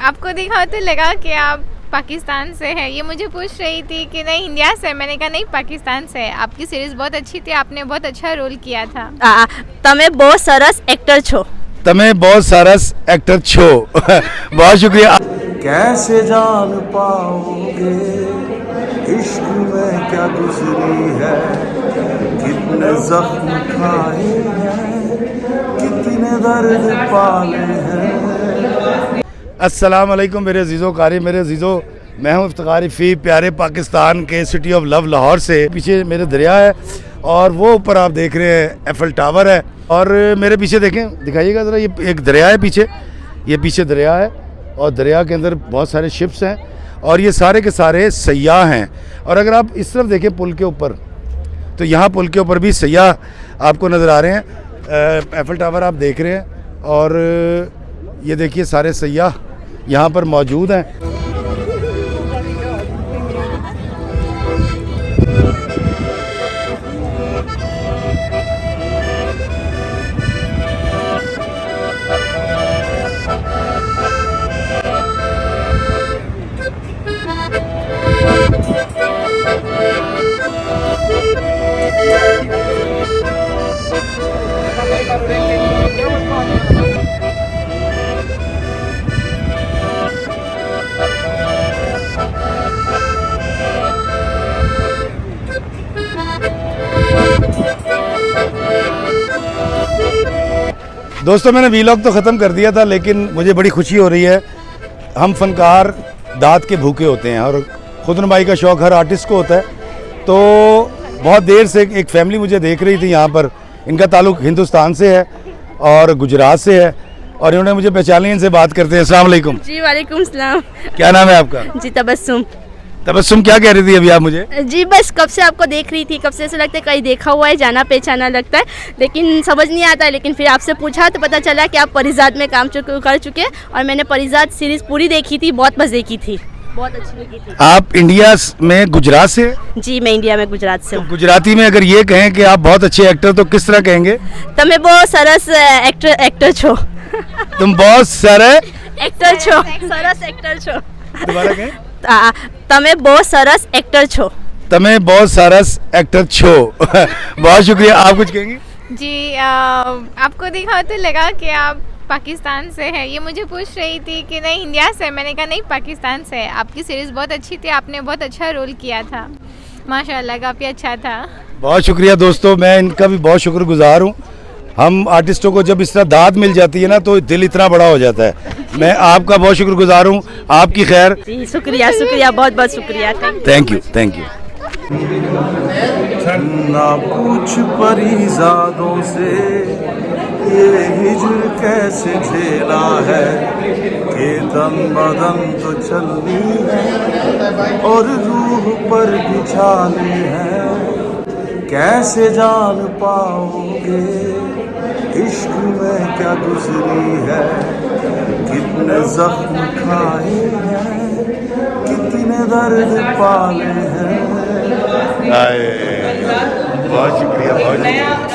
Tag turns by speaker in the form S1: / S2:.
S1: आपको देखा तो लगा कि आप पाकिस्तान से हैं। ये मुझे पूछ रही थी कि नहीं इंडिया से। मैंने कहा नहीं पाकिस्तान से। आपकी सीरीज बहुत अच्छी थी, आपने बहुत अच्छा रोल किया था।
S2: તમે બહુ સરસ એક્ટર છો।
S3: તમે बहुत सरस एक्टर छो। बहुत शुक्रिया।
S4: कैसे जान पाओगे इश्क में क्या गुजरी है, कितने जख्म खाए हैं, कितने दर्द पाले हैं।
S3: अस्सलाम वालेकुम मेरे अजीज़ों कारी, मेरे अजीज़ों, मैं हूँ इफ्तिखार फ़ी प्यारे पाकिस्तान के सिटी ऑफ लव लाहौर से। पीछे मेरे दरिया है और वो ऊपर आप देख रहे हैं एफिल टावर है। और मेरे पीछे देखें, दिखाइएगा ज़रा, ये एक दरिया है पीछे, ये पीछे दरिया है और दरिया के अंदर बहुत सारे शिप्स हैं और ये सारे के सारे सयाह हैं। और अगर आप इस तरफ देखें पुल के ऊपर, तो यहाँ पुल के ऊपर भी सयाह आपको नज़र आ रहे हैं। एफिल टावर आप देख रहे हैं और ये देखिए सारे सयाह यहाँ पर मौजूद हैं। दोस्तों मैंने वीलॉग तो ख़त्म कर दिया था, लेकिन मुझे बड़ी खुशी हो रही है। हम फनकार दाद के भूखे होते हैं और खुदनुमाई का शौक़ हर आर्टिस्ट को होता है। तो बहुत देर से एक फैमिली मुझे देख रही थी यहाँ पर। इनका ताल्लुक़ हिंदुस्तान से है और गुजरात से है और इन्होंने मुझे पहचान लिया। इनसे बात करते हैं। अस्सलाम वालेकुम।
S2: जी वालेकुम सलाम।
S3: क्या नाम है आपका?
S2: जी तबस्सुम।
S3: तबस्सुम, क्या कह रही थी अभी आप मुझे?
S2: जी बस कब से आपको देख रही थी, कब से ऐसा लगता है कहीं देखा हुआ है, जाना पहचाना लगता है, लेकिन समझ नहीं आता है। लेकिन फिर आपसे पूछा तो पता चला कि आप परिजात में काम कर चुके हैं और मैंने परिजात सीरीज़ पूरी देखी थी, बहुत मज़े की थी, बहुत अच्छी लगी थी।
S3: आप इंडिया में गुजरात से?
S2: जी मैं इंडिया में गुजरात से हूँ।
S3: गुजराती में अगर ये कहें कि आप बहुत अच्छे एक्टर, तो किस तरह कहेंगे?
S2: તમે બહુ સરસ એક્ટર છો।
S3: तुम बहुत सारे
S2: એક્ટર છો, સરસ એક્ટર છો।
S3: दोबारा कहें।
S2: તમે બહુ સરસ એક્ટર છો।
S3: તમે बहुत सरस एक्टर छो। बहुत शुक्रिया। आप कुछ कहेंगे?
S1: जी आपको देखा तो लगा कि आप पाकिस्तान से हैं। ये मुझे पूछ रही थी कि नहीं इंडिया से। मैंने कहा नहीं पाकिस्तान से। आपकी सीरीज़ बहुत अच्छी थी, आपने बहुत अच्छा रोल किया था, माशाल्लाह काफ़ी अच्छा था।
S3: बहुत शुक्रिया दोस्तों, मैं इनका भी बहुत शुक्रगुजार हूँ। हम आर्टिस्टों को जब इस तरह दाद मिल जाती है ना, तो दिल इतना बड़ा हो जाता है। मैं आपका बहुत शुक्रगुजार हूँ। आपकी खैर।
S2: जी शुक्रिया शुक्रिया, बहुत बहुत शुक्रिया।
S3: Thank you, thank you.
S4: ना पूछ परिजादों से ये हिजर कैसे झेला है, कि दम बदम तो चलनी है और रूह पर बिछाने हैं। कैसे जान पाओगे इश्क में क्या गुजरी है, कितने जख्म खाए हैं, कितने दर्द पाले हैं।
S3: बहुत शुक्रिया, बहुत शुक्रिया।